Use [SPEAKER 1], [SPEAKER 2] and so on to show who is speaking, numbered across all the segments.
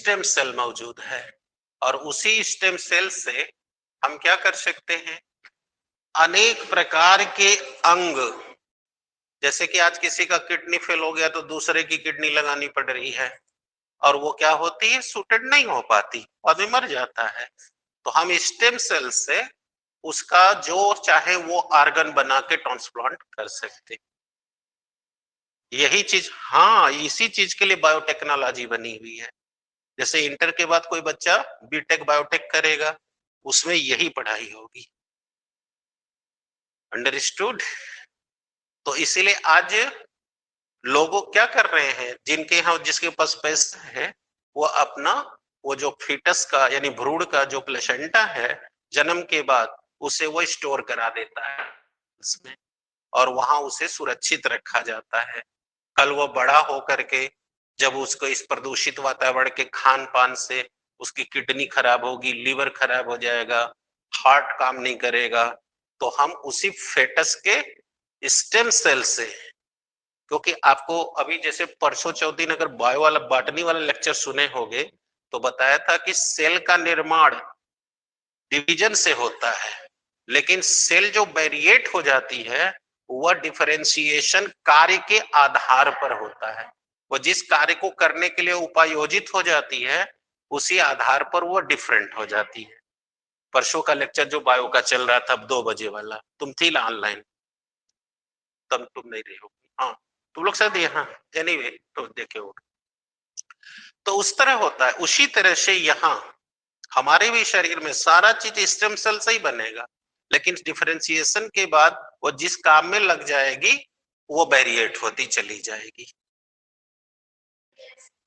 [SPEAKER 1] Stem cell मौजूद है और उसी स्टेम सेल से हम क्या कर सकते हैं, अनेक प्रकार के अंग, जैसे कि आज किसी का किडनी फेल हो गया तो दूसरे की किडनी लगानी पड़ रही है और वो क्या होती है, सूटेड नहीं हो पाती, आदमी मर जाता है। तो हम स्टेम सेल से उसका जो चाहे वो ऑर्गन बना के ट्रांसप्लांट कर सकते। यही चीज, हाँ, इसी चीज के लिए बायोटेक्नोलॉजी बनी हुई है। जैसे इंटर के बाद कोई बच्चा बीटेक बायोटेक करेगा, उसमें यही पढ़ाई होगी। अंडरस्टूड? तो इसीलिए आज लोगों क्या कर रहे हैं, जिनके यहाँ जिसके पास पैसा है वो अपना वो जो फीटस का यानी भ्रूण का जो प्लेसेंटा है जन्म के बाद उसे वो स्टोर करा देता है इसमें, और वहां उसे सुरक्षित रखा जाता है। कल वो बड़ा हो करके जब उसको इस प्रदूषित वातावरण के खान पान से उसकी किडनी खराब होगी, लीवर खराब हो जाएगा, हार्ट काम नहीं करेगा, तो हम उसी फेटस के स्टेम सेल से, क्योंकि आपको अभी जैसे परसों चौथ दिन अगर बायो वाला बॉटनी वाला लेक्चर सुने होंगे तो बताया था कि सेल का निर्माण डिवीजन से होता है, लेकिन सेल जो वेरिएट हो जाती है वह डिफरेंशिएशन कार्य के आधार पर होता है। वो जिस कार्य को करने के लिए उपायोजित हो जाती है उसी आधार पर वो डिफरेंट हो जाती है। परसों का लेक्चर जो बायो का चल रहा था 2 बजे वाला, तुम थी ना ऑनलाइन? तब तुम नहीं रही होगी, हाँ तुम लोग शायद यहाँ, एनीवे तो देखे होगे। तो उस तरह होता है, उसी तरह से यहाँ हमारे भी शरीर में सारा चीज स्टेम सेल से ही बनेगा, लेकिन डिफरेंशिएशन के बाद वो जिस काम में लग जाएगी वो वेरिएट होती चली जाएगी।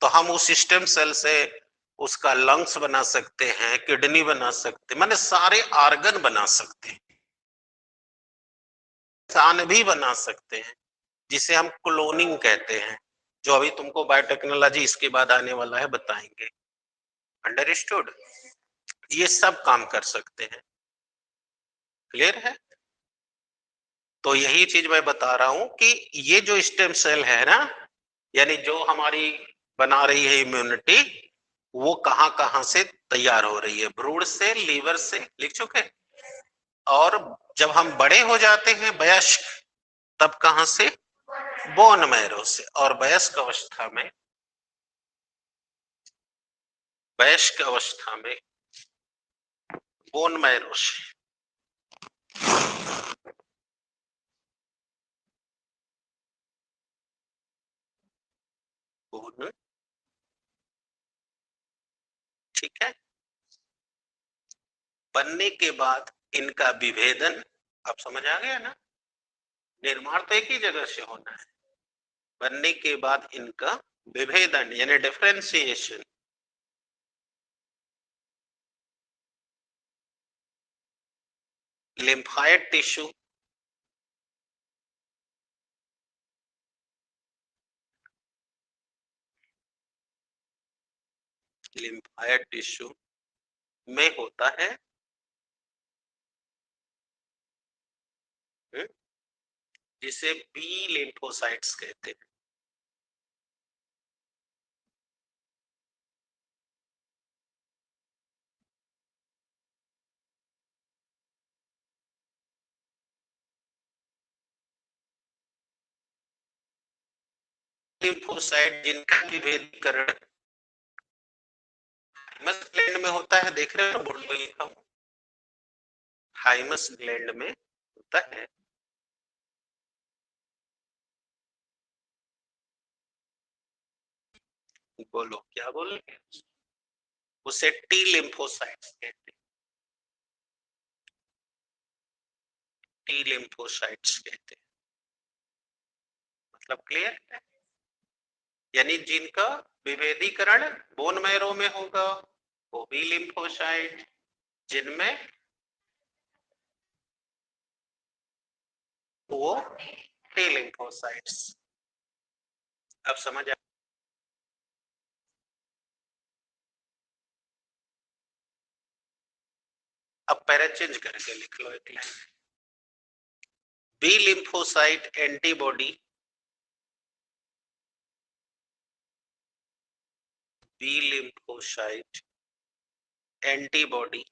[SPEAKER 1] तो हम उस स्टेम सेल से उसका लंग्स बना सकते हैं, किडनी बना सकते हैं, माने सारे ऑर्गन बना सकते हैं, इंसान भी बना सकते हैं, जिसे हम क्लोनिंग कहते हैं, जो अभी तुमको बायोटेक्नोलॉजी इसके बाद आने वाला है बताएंगे। अंडरस्टूड? ये सब काम कर सकते हैं। क्लियर है? तो यही चीज मैं बता रहा हूं कि ये जो स्टेम सेल है ना, यानी जो हमारी बना रही है इम्यूनिटी, वो कहां कहां से तैयार हो रही है, भ्रूण से, लीवर से, लिख चुके। और जब हम बड़े हो जाते हैं वयस्क, तब कहां से? बोन मैरो से। और वयस्क अवस्था में बोन मैरो से। बोन, ठीक है। बनने के बाद इनका विभेदन, अब समझ आ गया ना? निर्माण तो एक ही जगह से होना है, बनने के बाद इनका विभेदन यानी differentiation, lymphoid tissue, lymphoid tissue में होता है, जिसे बी लिम्फोसाइट्स कहते हैं। लिम्फोसाइट जिनका विभेदीकरण हाइमस ग्लैंड में होता है, देख रहे हो बोर्ड पे लिखा हूं, हाइमस ग्लैंड में होता है। बोलो क्या बोले? उसे टी लिम्फोसाइट्स कहते हैं, टी लिम्फोसाइट्स कहते हैं। मतलब क्लियर है? यानी जिनका विभेदीकरण बोन मैरो में होगा वो बी लिम्फोसाइट, जिनमें वो टी लिम्फोसाइट्स। अब समझ आ? अब पैरा चेंज करके लिख लो एक line, B lymphocyte antibody B lymphocyte antibody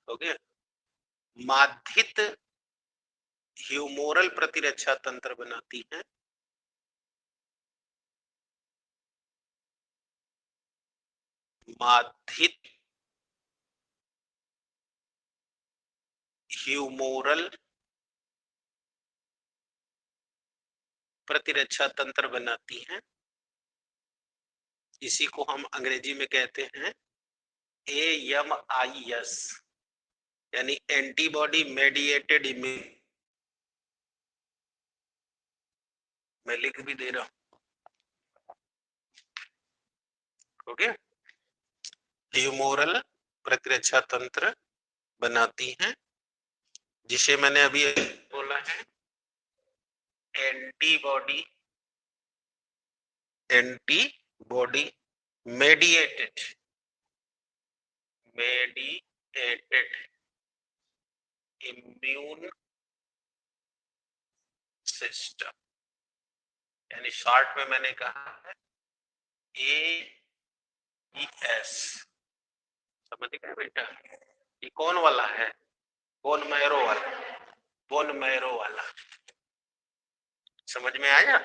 [SPEAKER 1] हो गया। माधित ह्यूमोरल प्रतिरक्षा तंत्र बनाती है। माधित ह्यूमोरल प्रतिरक्षा तंत्र बनाती हैं। इसी को हम अंग्रेजी में कहते हैं AMIS, यानी एंटीबॉडी मेडिएटेड इम्यून। मैं लिख भी दे रहा हूं। ओके, ह्यूमोरल प्रतिरक्षा तंत्र बनाती हैं, जिसे मैंने अभी बोला है एंटीबॉडी मेडिएटेड इम्यून सिस्टम, यानी शॉर्ट में मैंने कहा है AES। समझ गए बेटा? ये कौन वाला है? बोन मैरो वाला, बोन मैरो वाला। समझ में आया?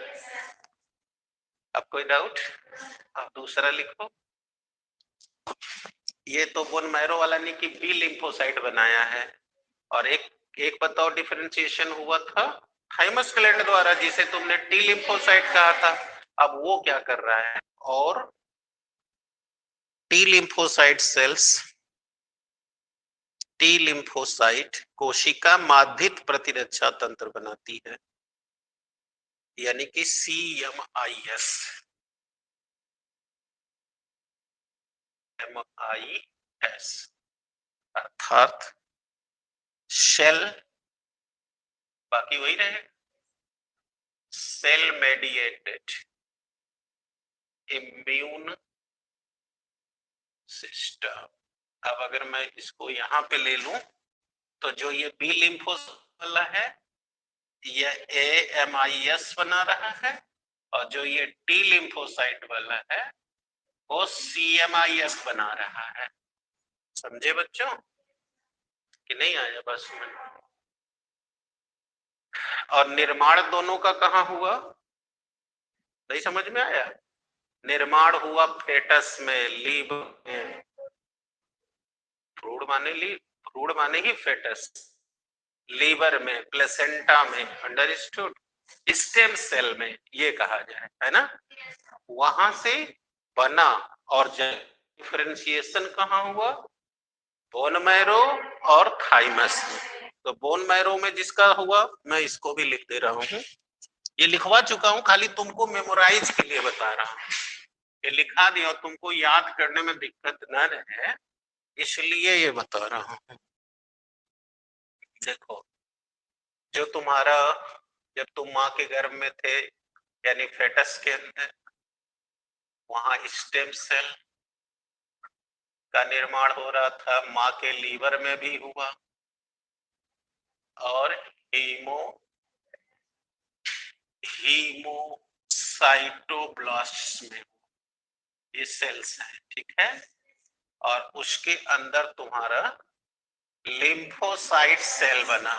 [SPEAKER 1] अब कोई डाउट? अब दूसरा लिखो। ये तो बोन मैरो वाला ने कि बी लिम्फोसाइट बनाया है, और एक बताओ डिफरेंशिएशन हुआ था थाइमस ग्लैंड द्वारा, जिसे तुमने टी लिम्फोसाइट कहा था। अब वो क्या कर रहा है? और टी लिम्फोसाइट कोशिका माधित प्रतिरक्षा तंत्र बनाती है, यानी कि CMIS। अर्थात सेल, बाकी वही रहे, सेल मेडिएटेड इम्यून सिस्टम। अब अगर मैं इसको यहां पे ले लूं, तो जो ये बी लिम्फोसाइट वाला है ये AMIS बना रहा है, और जो ये टी लिम्फोसाइट वाला है वो CMIS बना रहा है। समझे बच्चों कि नहीं आया बस में? और निर्माण दोनों का कहाँ हुआ? नहीं समझ में आया? निर्माण हुआ फेटस में, लीवर में। भ्रूण माने ही फेटस, लीवर में, प्लेसेंटा में, अंडरस्टूड? स्टेम सेल में ये कहा जाए, है ना? वहां से बना, और डिफरेंशिएशन कहाँ हुआ? बोन मैरो और थाइमस में। तो बोन मैरो में जिसका हुआ, मैं इसको भी लिख दे रहा हूं, ये लिखवा चुका हूं, खाली तुमको मेमोराइज के लिए बता रहा हूं। ये लिखा दिया, तुमको याद करने में दिक्कत न रहे इसलिए ये बता रहा हूं। देखो, जो तुम्हारा, जब तुम माँ के गर्भ में थे, यानी फेटस के अंदर, वहां स्टेम सेल का निर्माण हो रहा था, माँ के लीवर में भी हुआ, और हीमोसाइटोब्लास्ट में ये सेल्स है, ठीक है? और उसके अंदर तुम्हारा लिम्फोसाइट सेल बना,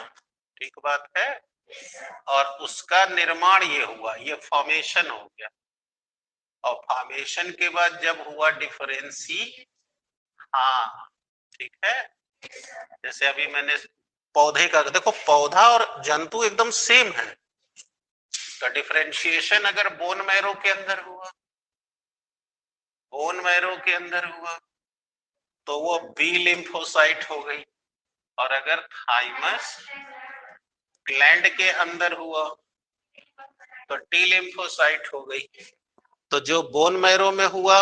[SPEAKER 1] ठीक बात है? और उसका निर्माण ये हुआ, ये फॉर्मेशन हो गया, और फॉर्मेशन के बाद जब हुआ डिफरेंसी, हाँ ठीक है, जैसे अभी मैंने पौधे का देखो, पौधा और जंतु एकदम सेम है, तो डिफरेंशिएशन अगर बोन मैरो के अंदर हुआ, बोन मैरो के अंदर हुआ, तो वो बी लिम्फोसाइट हो गई, और अगर थाइमस ग्लैंड के अंदर हुआ तो टी लिम्फोसाइट हो गई। तो जो बोन मैरो में हुआ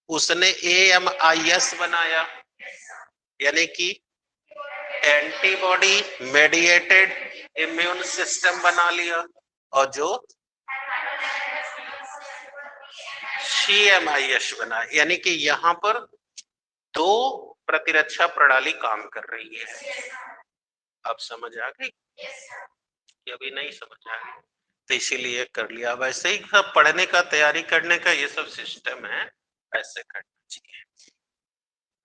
[SPEAKER 1] उसने AMIS बनाया, यानी कि एंटीबॉडी मेडिएटेड इम्यून सिस्टम बना लिया, और जो CMIS बना, यानी कि यहां पर दो प्रतिरक्षा प्रणाली काम कर रही है। अब समझ आ गई? अभी नहीं समझ आ गई? तो इसीलिए कर लिया। अब ऐसे ही सब पढ़ने का, तैयारी करने का ये सब सिस्टम है, ऐसे करना चाहिए।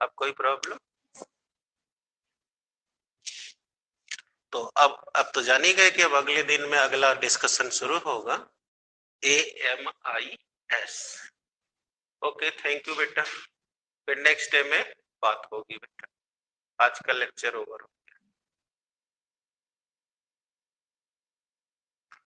[SPEAKER 1] अब कोई प्रॉब्लम? तो अब तो जान ही गए कि अब अगले दिन में अगला डिस्कशन शुरू होगा, AMIS। ओके, थैंक यू बेटा, फिर नेक्स्ट डे में बात होगी बेटा। आज का लेक्चर ओवर।